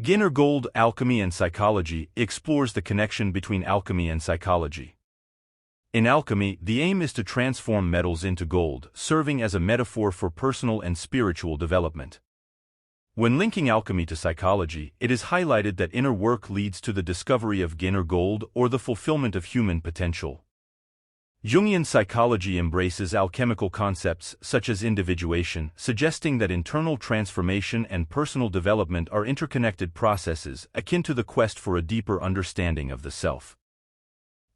Ginner Gold, Alchemy and Psychology explores the connection between alchemy and psychology. In alchemy, the aim is to transform metals into gold, serving as a metaphor for personal and spiritual development. When linking alchemy to psychology, it is highlighted that inner work leads to the discovery of inner gold or the fulfillment of human potential. Jungian psychology embraces alchemical concepts such as individuation, suggesting that internal transformation and personal development are interconnected processes akin to the quest for a deeper understanding of the self.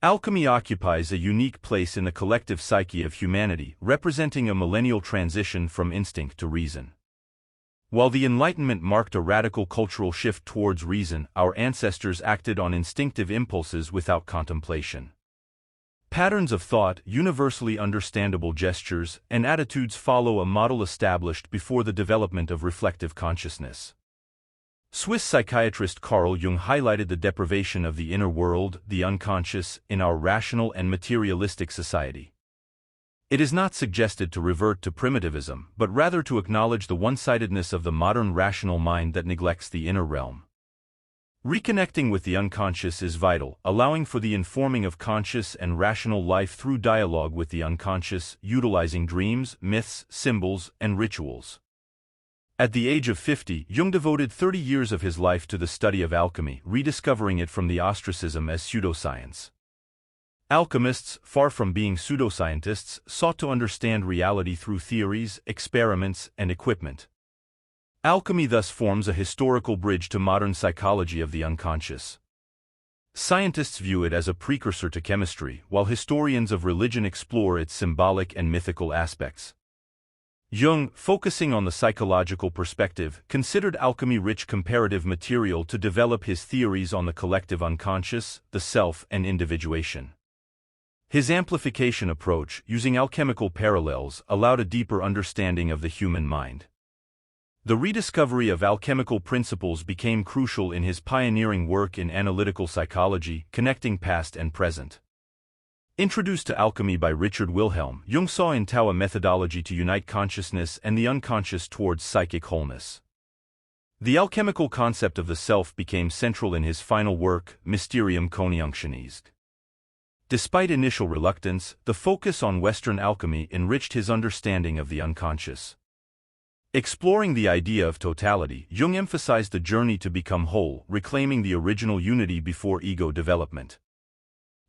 Alchemy occupies a unique place in the collective psyche of humanity, representing a millennial transition from instinct to reason. While the Enlightenment marked a radical cultural shift towards reason, our ancestors acted on instinctive impulses without contemplation. Patterns of thought, universally understandable gestures, and attitudes follow a model established before the development of reflective consciousness. Swiss psychiatrist Carl Jung highlighted the deprivation of the inner world, the unconscious, in our rational and materialistic society. It is not suggested to revert to primitivism, but rather to acknowledge the one-sidedness of the modern rational mind that neglects the inner realm. Reconnecting with the unconscious is vital, allowing for the informing of conscious and rational life through dialogue with the unconscious, utilizing dreams, myths, symbols, and rituals. At the age of 50, Jung devoted 30 years of his life to the study of alchemy, rediscovering it from the ostracism as pseudoscience. Alchemists, far from being pseudoscientists, sought to understand reality through theories, experiments, and equipment. Alchemy thus forms a historical bridge to modern psychology of the unconscious. Scientists view it as a precursor to chemistry, while historians of religion explore its symbolic and mythical aspects. Jung, focusing on the psychological perspective, considered alchemy rich comparative material to develop his theories on the collective unconscious, the self, and individuation. His amplification approach, using alchemical parallels, allowed a deeper understanding of the human mind. The rediscovery of alchemical principles became crucial in his pioneering work in analytical psychology, connecting past and present. Introduced to alchemy by Richard Wilhelm, Jung saw in Tao a methodology to unite consciousness and the unconscious towards psychic wholeness. The alchemical concept of the self became central in his final work, Mysterium Conjunctionis. Despite initial reluctance, the focus on Western alchemy enriched his understanding of the unconscious. Exploring the idea of totality, Jung emphasized the journey to become whole, reclaiming the original unity before ego development.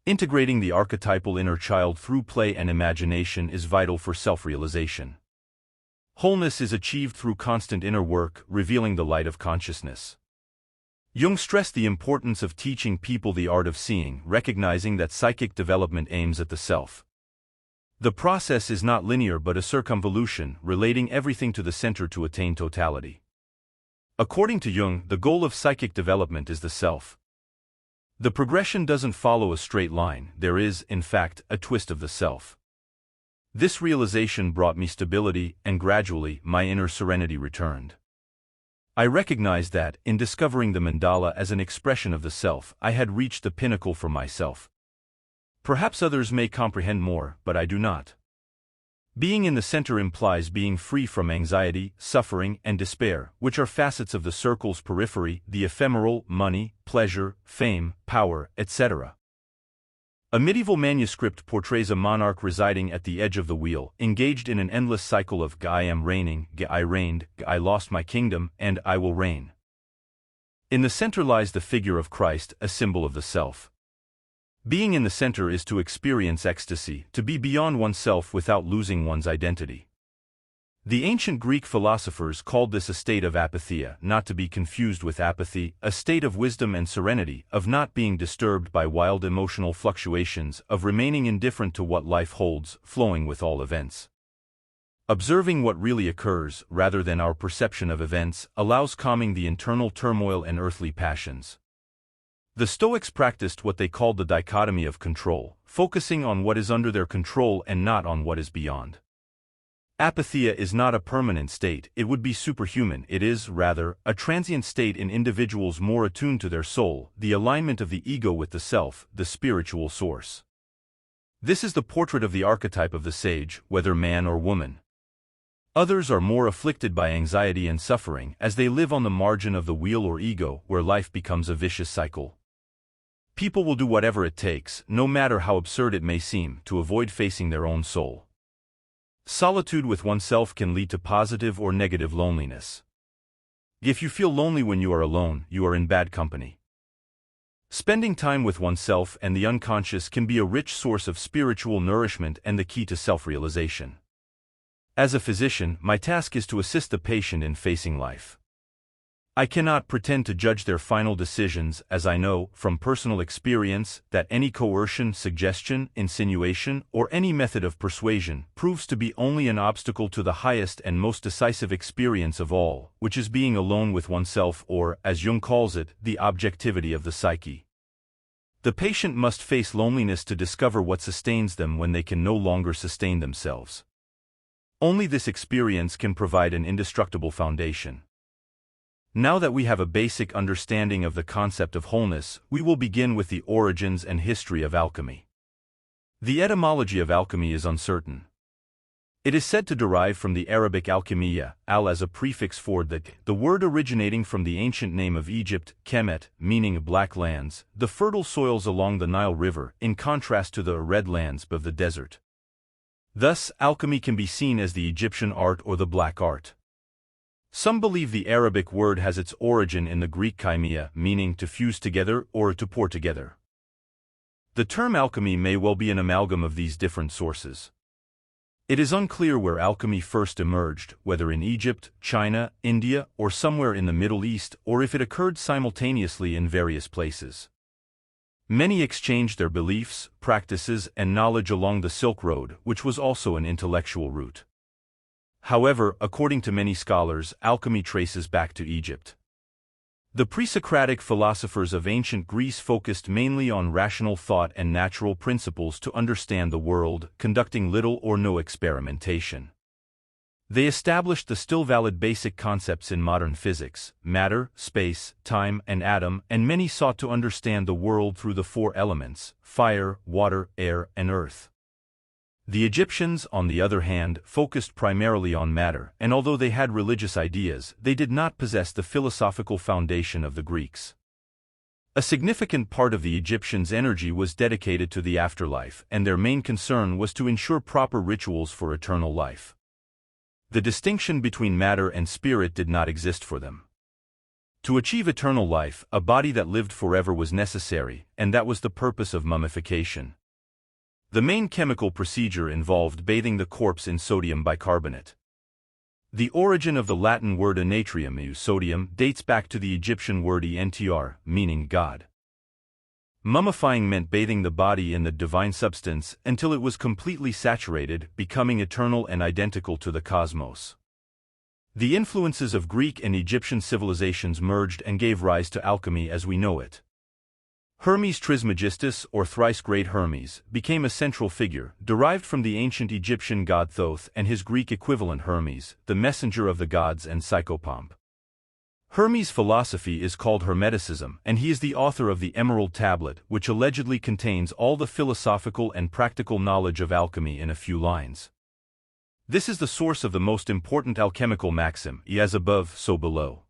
Integrating the archetypal inner child through play and imagination is vital for self-realization. Wholeness is achieved through constant inner work, revealing the light of consciousness. Jung stressed the importance of teaching people the art of seeing, recognizing that psychic development aims at the self. The process is not linear but a circumvolution, relating everything to the center to attain totality. According to Jung, the goal of psychic development is the self. The progression doesn't follow a straight line, there is, in fact, a twist of the self. This realization brought me stability, and gradually, my inner serenity returned. I recognized that, in discovering the mandala as an expression of the self, I had reached the pinnacle for myself. Perhaps others may comprehend more, but I do not. Being in the center implies being free from anxiety, suffering, and despair, which are facets of the circle's periphery, the ephemeral, money, pleasure, fame, power, etc. A medieval manuscript portrays a monarch residing at the edge of the wheel, engaged in an endless cycle of I am reigning, I reigned, I lost my kingdom, and I will reign. In the center lies the figure of Christ, a symbol of the self. Being in the center is to experience ecstasy, to be beyond oneself without losing one's identity. The ancient Greek philosophers called this a state of apatheia, not to be confused with apathy, a state of wisdom and serenity, of not being disturbed by wild emotional fluctuations, of remaining indifferent to what life holds, flowing with all events. Observing what really occurs, rather than our perception of events, allows calming the internal turmoil and earthly passions. The Stoics practiced what they called the dichotomy of control, focusing on what is under their control and not on what is beyond. Apatheia is not a permanent state, it would be superhuman, it is, rather, a transient state in individuals more attuned to their soul, the alignment of the ego with the self, the spiritual source. This is the portrait of the archetype of the sage, whether man or woman. Others are more afflicted by anxiety and suffering as they live on the margin of the wheel or ego, where life becomes a vicious cycle. People will do whatever it takes, no matter how absurd it may seem, to avoid facing their own soul. Solitude with oneself can lead to positive or negative loneliness. If you feel lonely when you are alone, you are in bad company. Spending time with oneself and the unconscious can be a rich source of spiritual nourishment and the key to self-realization. As a physician, my task is to assist the patient in facing life. I cannot pretend to judge their final decisions, as I know, from personal experience, that any coercion, suggestion, insinuation, or any method of persuasion proves to be only an obstacle to the highest and most decisive experience of all, which is being alone with oneself, or, as Jung calls it, the objectivity of the psyche. The patient must face loneliness to discover what sustains them when they can no longer sustain themselves. Only this experience can provide an indestructible foundation. Now that we have a basic understanding of the concept of wholeness, we will begin with the origins and history of alchemy. The etymology of alchemy is uncertain. It is said to derive from the Arabic alchemia, al as a prefix for the word originating from the ancient name of Egypt, Kemet, meaning black lands, the fertile soils along the Nile River, in contrast to the red lands of the desert. Thus, alchemy can be seen as the Egyptian art or the black art. Some believe the Arabic word has its origin in the Greek chimia, meaning to fuse together or to pour together. The term alchemy may well be an amalgam of these different sources. It is unclear where alchemy first emerged, whether in Egypt, China, India, or somewhere in the Middle East, or if it occurred simultaneously in various places. Many exchanged their beliefs, practices, and knowledge along the Silk Road, which was also an intellectual route. However, according to many scholars, alchemy traces back to Egypt. The pre-Socratic philosophers of ancient Greece focused mainly on rational thought and natural principles to understand the world, conducting little or no experimentation. They established the still valid basic concepts in modern physics: matter, space, time, and atom, and many sought to understand the world through the four elements: fire, water, air, and earth. The Egyptians, on the other hand, focused primarily on matter, and although they had religious ideas, they did not possess the philosophical foundation of the Greeks. A significant part of the Egyptians' energy was dedicated to the afterlife, and their main concern was to ensure proper rituals for eternal life. The distinction between matter and spirit did not exist for them. To achieve eternal life, a body that lived forever was necessary, and that was the purpose of mummification. The main chemical procedure involved bathing the corpse in sodium bicarbonate. The origin of the Latin word enatrium, sodium, dates back to the Egyptian word entr, meaning God. Mummifying meant bathing the body in the divine substance until it was completely saturated, becoming eternal and identical to the cosmos. The influences of Greek and Egyptian civilizations merged and gave rise to alchemy as we know it. Hermes Trismegistus, or thrice great Hermes, became a central figure, derived from the ancient Egyptian god Thoth and his Greek equivalent Hermes, the messenger of the gods and psychopomp. Hermes' philosophy is called Hermeticism, and he is the author of the Emerald Tablet, which allegedly contains all the philosophical and practical knowledge of alchemy in a few lines. This is the source of the most important alchemical maxim: as above, so below.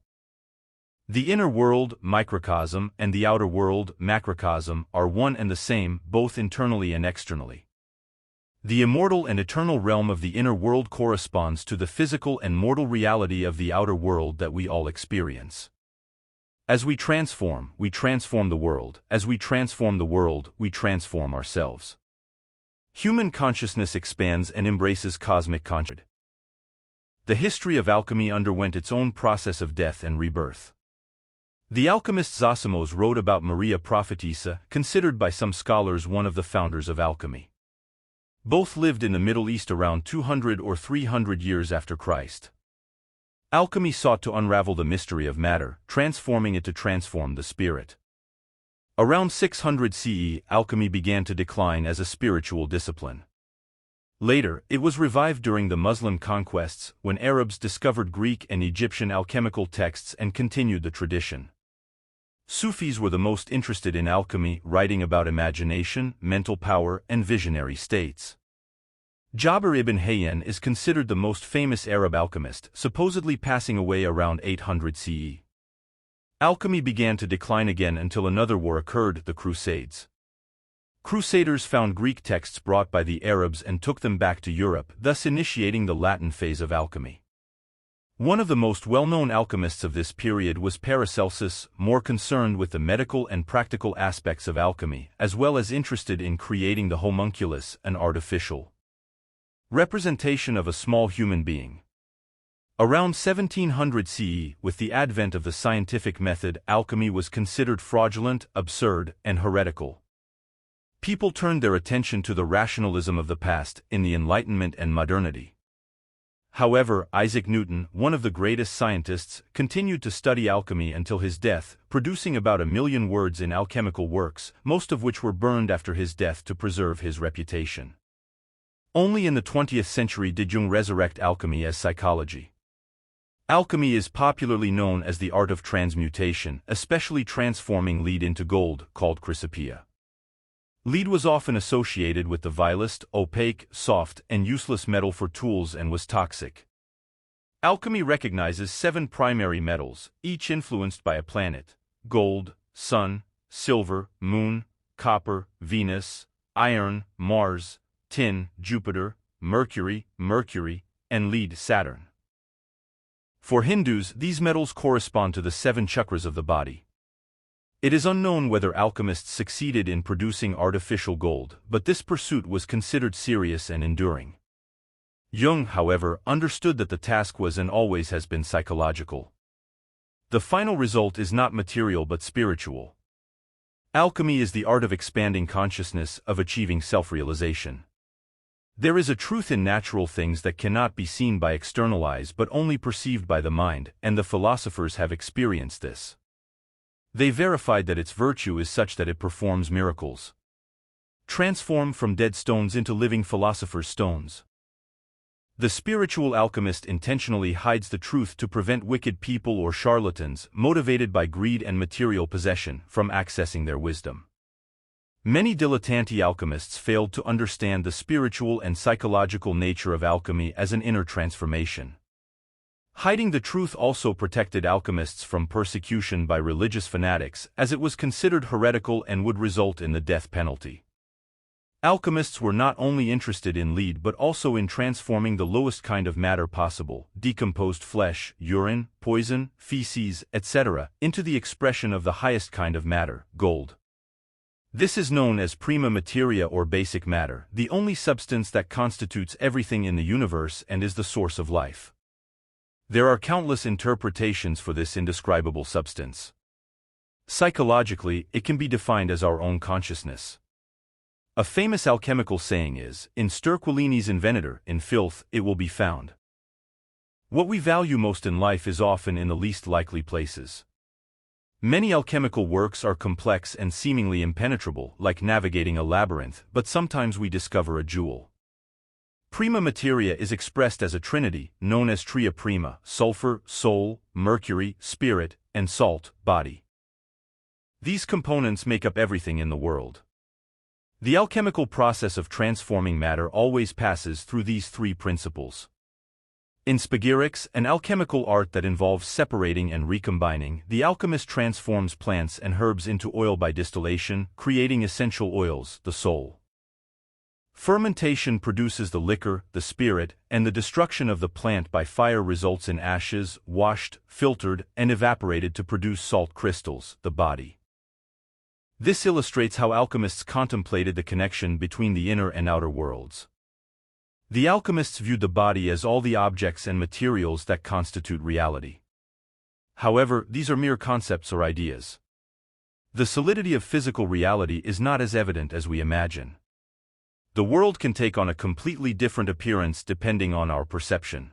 The inner world, microcosm, and the outer world, macrocosm, are one and the same, both internally and externally. The immortal and eternal realm of the inner world corresponds to the physical and mortal reality of the outer world that we all experience. As we transform the world. As we transform the world, we transform ourselves. Human consciousness expands and embraces cosmic consciousness. The history of alchemy underwent its own process of death and rebirth. The alchemist Zosimos wrote about Maria Prophetessa, considered by some scholars one of the founders of alchemy. Both lived in the Middle East around 200 or 300 years after Christ. Alchemy sought to unravel the mystery of matter, transforming it to transform the spirit. Around 600 CE, alchemy began to decline as a spiritual discipline. Later, it was revived during the Muslim conquests, when Arabs discovered Greek and Egyptian alchemical texts and continued the tradition. Sufis were the most interested in alchemy, writing about imagination, mental power, and visionary states. Jabir ibn Hayyan is considered the most famous Arab alchemist, supposedly passing away around 800 CE. Alchemy began to decline again until another war occurred, the Crusades. Crusaders found Greek texts brought by the Arabs and took them back to Europe, thus initiating the Latin phase of alchemy. One of the most well-known alchemists of this period was Paracelsus, more concerned with the medical and practical aspects of alchemy, as well as interested in creating the homunculus, an artificial representation of a small human being. Around 1700 CE, with the advent of the scientific method, alchemy was considered fraudulent, absurd, and heretical. People turned their attention to the rationalism of the past, in the Enlightenment and modernity. However, Isaac Newton, one of the greatest scientists, continued to study alchemy until his death, producing about 1,000,000 words in alchemical works, most of which were burned after his death to preserve his reputation. Only in the 20th century did Jung resurrect alchemy as psychology. Alchemy is popularly known as the art of transmutation, especially transforming lead into gold, called chrysopoeia. Lead was often associated with the vilest, opaque, soft, and useless metal for tools and was toxic. Alchemy recognizes 7 primary metals, each influenced by a planet: gold, sun, silver, moon, copper, Venus, iron, Mars, tin, Jupiter, Mercury, and lead, Saturn. For Hindus, these metals correspond to the 7 chakras of the body. It is unknown whether alchemists succeeded in producing artificial gold, but this pursuit was considered serious and enduring. Jung, however, understood that the task was and always has been psychological. The final result is not material but spiritual. Alchemy is the art of expanding consciousness, of achieving self-realization. There is a truth in natural things that cannot be seen by external eyes but only perceived by the mind, and the philosophers have experienced this. They verified that its virtue is such that it performs miracles. Transform from dead stones into living philosophers' stones. The spiritual alchemist intentionally hides the truth to prevent wicked people or charlatans, motivated by greed and material possession, from accessing their wisdom. Many dilettante alchemists failed to understand the spiritual and psychological nature of alchemy as an inner transformation. Hiding the truth also protected alchemists from persecution by religious fanatics, as it was considered heretical and would result in the death penalty. Alchemists were not only interested in lead but also in transforming the lowest kind of matter possible, decomposed flesh, urine, poison, feces, etc., into the expression of the highest kind of matter, gold. This is known as prima materia or basic matter, the only substance that constitutes everything in the universe and is the source of life. There are countless interpretations for this indescribable substance. Psychologically, it can be defined as our own consciousness. A famous alchemical saying is, "In sterquilinis invenitur, in filth, it will be found." What we value most in life is often in the least likely places. Many alchemical works are complex and seemingly impenetrable, like navigating a labyrinth, but sometimes we discover a jewel. Prima materia is expressed as a trinity, known as tria prima: sulfur, soul, mercury, spirit, and salt, body. These components make up everything in the world. The alchemical process of transforming matter always passes through these 3 principles. In spagyrics, an alchemical art that involves separating and recombining, the alchemist transforms plants and herbs into oil by distillation, creating essential oils, the soul. Fermentation produces the liquor, the spirit, and the destruction of the plant by fire results in ashes, washed, filtered, and evaporated to produce salt crystals, the body. This illustrates how alchemists contemplated the connection between the inner and outer worlds. The alchemists viewed the body as all the objects and materials that constitute reality. However, these are mere concepts or ideas. The solidity of physical reality is not as evident as we imagine. The world can take on a completely different appearance depending on our perception.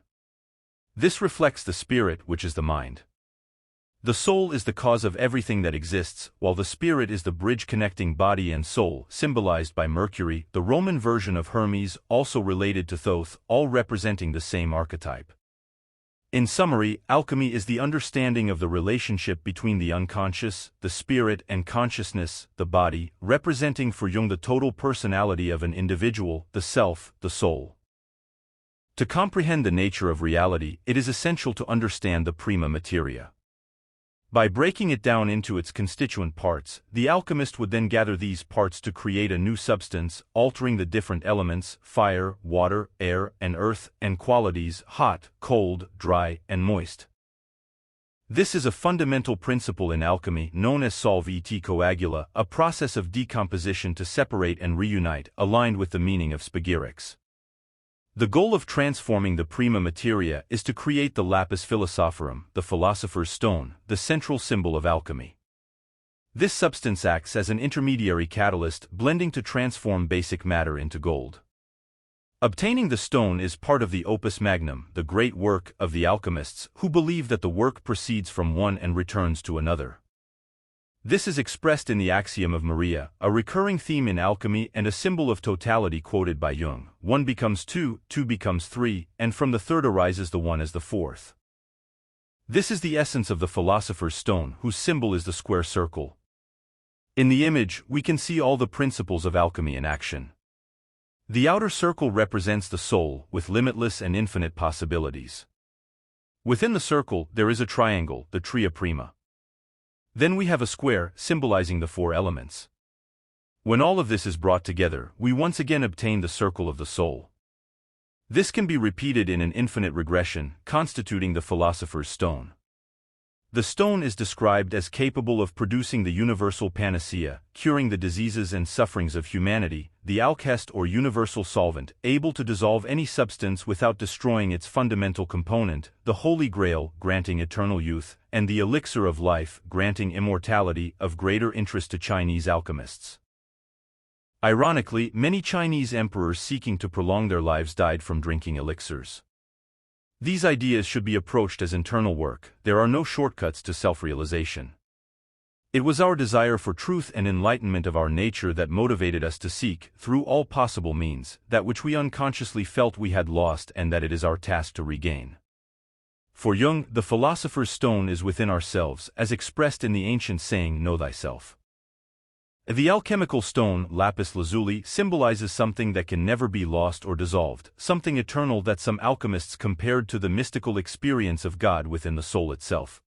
This reflects the spirit, which is the mind. The soul is the cause of everything that exists, while the spirit is the bridge connecting body and soul, symbolized by Mercury, the Roman version of Hermes, also related to Thoth, all representing the same archetype. In summary, alchemy is the understanding of the relationship between the unconscious, the spirit, and consciousness, the body, representing for Jung the total personality of an individual, the self, the soul. To comprehend the nature of reality, it is essential to understand the prima materia. By breaking it down into its constituent parts, the alchemist would then gather these parts to create a new substance, altering the different elements, fire, water, air, and earth, and qualities, hot, cold, dry, and moist. This is a fundamental principle in alchemy known as solve et coagula, a process of decomposition to separate and reunite, aligned with the meaning of spagyrics. The goal of transforming the prima materia is to create the lapis philosophorum, the philosopher's stone, the central symbol of alchemy. This substance acts as an intermediary catalyst, blending to transform basic matter into gold. Obtaining the stone is part of the opus magnum, the great work of the alchemists, who believe that the work proceeds from one and returns to another. This is expressed in the axiom of Maria, a recurring theme in alchemy and a symbol of totality quoted by Jung. One becomes two, two becomes three, and from the third arises the one as the fourth. This is the essence of the philosopher's stone, whose symbol is the square circle. In the image, we can see all the principles of alchemy in action. The outer circle represents the soul, with limitless and infinite possibilities. Within the circle, there is a triangle, the tria prima. Then we have a square, symbolizing the four elements. When all of this is brought together, we once again obtain the circle of the soul. This can be repeated in an infinite regression, constituting the philosopher's stone. The stone is described as capable of producing the universal panacea, curing the diseases and sufferings of humanity, the alchest or universal solvent, able to dissolve any substance without destroying its fundamental component, the Holy Grail, granting eternal youth, and the elixir of life, granting immortality, of greater interest to Chinese alchemists. Ironically, many Chinese emperors seeking to prolong their lives died from drinking elixirs. These ideas should be approached as internal work. There are no shortcuts to self-realization. It was our desire for truth and enlightenment of our nature that motivated us to seek, through all possible means, that which we unconsciously felt we had lost and that it is our task to regain. For Jung, the philosopher's stone is within ourselves, as expressed in the ancient saying, "Know thyself." The alchemical stone, lapis lazuli, symbolizes something that can never be lost or dissolved, something eternal that some alchemists compared to the mystical experience of God within the soul itself.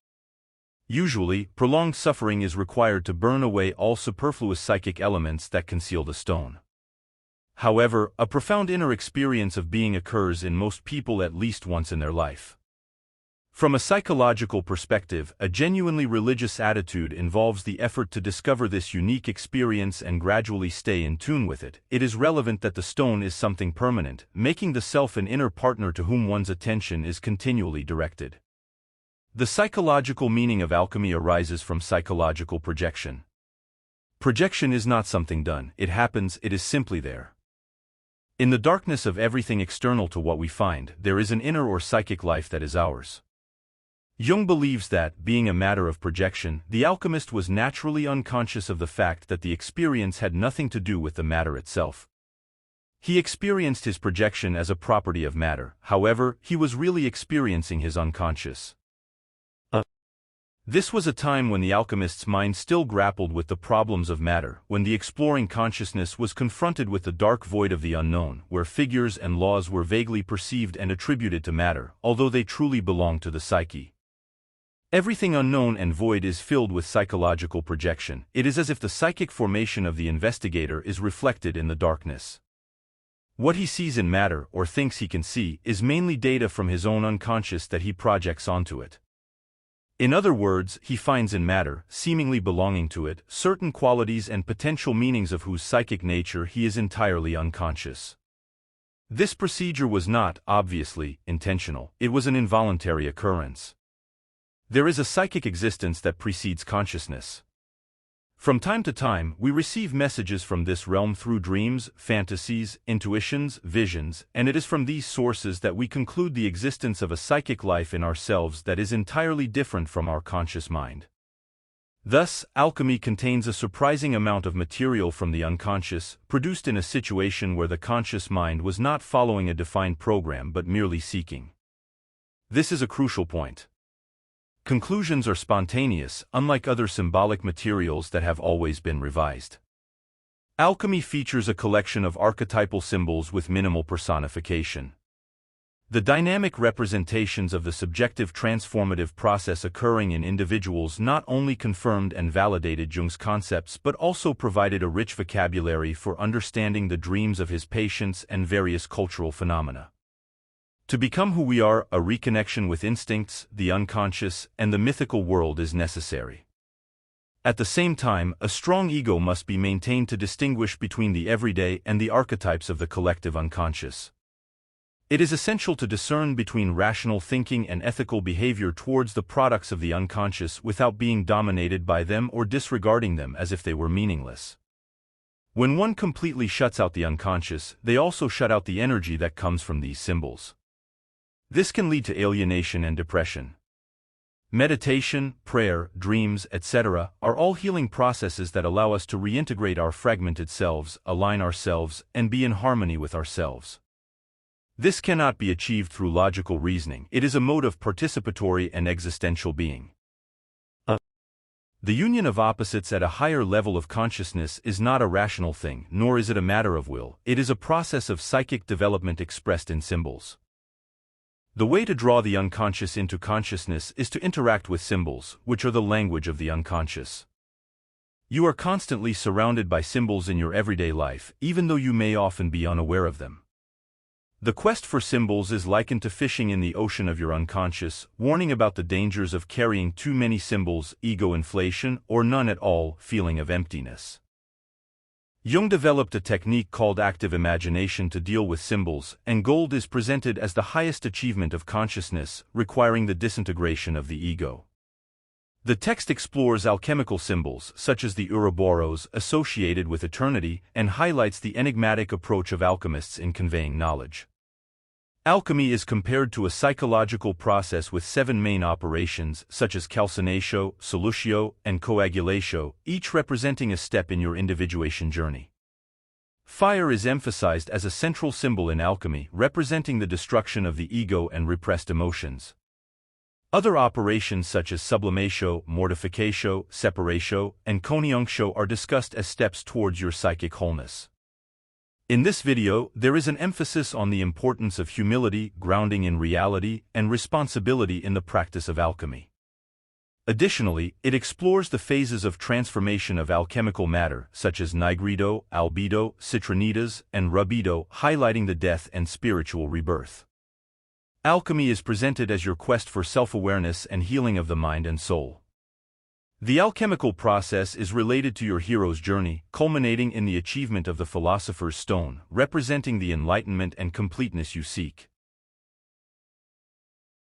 Usually, prolonged suffering is required to burn away all superfluous psychic elements that conceal the stone. However, a profound inner experience of being occurs in most people at least once in their life. From a psychological perspective, a genuinely religious attitude involves the effort to discover this unique experience and gradually stay in tune with it. It is relevant that the stone is something permanent, making the self an inner partner to whom one's attention is continually directed. The psychological meaning of alchemy arises from psychological projection. Projection is not something done, it happens, it is simply there. In the darkness of everything external to what we find, there is an inner or psychic life that is ours. Jung believes that, being a matter of projection, the alchemist was naturally unconscious of the fact that the experience had nothing to do with the matter itself. He experienced his projection as a property of matter, however, he was really experiencing his unconscious. This was a time when the alchemist's mind still grappled with the problems of matter, when the exploring consciousness was confronted with the dark void of the unknown, where figures and laws were vaguely perceived and attributed to matter, although they truly belonged to the psyche. Everything unknown and void is filled with psychological projection. It is as if the psychic formation of the investigator is reflected in the darkness. What he sees in matter, or thinks he can see, is mainly data from his own unconscious that he projects onto it. In other words, he finds in matter, seemingly belonging to it, certain qualities and potential meanings of whose psychic nature he is entirely unconscious. This procedure was not, obviously, intentional. It was an involuntary occurrence. There is a psychic existence that precedes consciousness. From time to time, we receive messages from this realm through dreams, fantasies, intuitions, visions, and it is from these sources that we conclude the existence of a psychic life in ourselves that is entirely different from our conscious mind. Thus, alchemy contains a surprising amount of material from the unconscious, produced in a situation where the conscious mind was not following a defined program but merely seeking. This is a crucial point. Conclusions are spontaneous, unlike other symbolic materials that have always been revised. Alchemy features a collection of archetypal symbols with minimal personification. The dynamic representations of the subjective transformative process occurring in individuals not only confirmed and validated Jung's concepts but also provided a rich vocabulary for understanding the dreams of his patients and various cultural phenomena. To become who we are, a reconnection with instincts, the unconscious, and the mythical world is necessary. At the same time, a strong ego must be maintained to distinguish between the everyday and the archetypes of the collective unconscious. It is essential to discern between rational thinking and ethical behavior towards the products of the unconscious without being dominated by them or disregarding them as if they were meaningless. When one completely shuts out the unconscious, they also shut out the energy that comes from these symbols. This can lead to alienation and depression. Meditation, prayer, dreams, etc. are all healing processes that allow us to reintegrate our fragmented selves, align ourselves, and be in harmony with ourselves. This cannot be achieved through logical reasoning. It is a mode of participatory and existential being. The union of opposites at a higher level of consciousness is not a rational thing, nor is it a matter of will. It is a process of psychic development expressed in symbols. The way to draw the unconscious into consciousness is to interact with symbols, which are the language of the unconscious. You are constantly surrounded by symbols in your everyday life, even though you may often be unaware of them. The quest for symbols is likened to fishing in the ocean of your unconscious, warning about the dangers of carrying too many symbols, ego inflation, or none at all, feeling of emptiness. Jung developed a technique called active imagination to deal with symbols, and gold is presented as the highest achievement of consciousness, requiring the disintegration of the ego. The text explores alchemical symbols, such as the Ouroboros, associated with eternity, and highlights the enigmatic approach of alchemists in conveying knowledge. Alchemy is compared to a psychological process with 7 main operations, such as calcinatio, solutio, and coagulatio, each representing a step in your individuation journey. Fire is emphasized as a central symbol in alchemy, representing the destruction of the ego and repressed emotions. Other operations such as sublimatio, mortificatio, separatio, and conjunctio are discussed as steps towards your psychic wholeness. In this video, there is an emphasis on the importance of humility, grounding in reality, and responsibility in the practice of alchemy. Additionally, it explores the phases of transformation of alchemical matter, such as nigredo, albedo, citronidas, and rubedo, highlighting the death and spiritual rebirth. Alchemy is presented as your quest for self-awareness and healing of the mind and soul. The alchemical process is related to your hero's journey, culminating in the achievement of the philosopher's stone, representing the enlightenment and completeness you seek.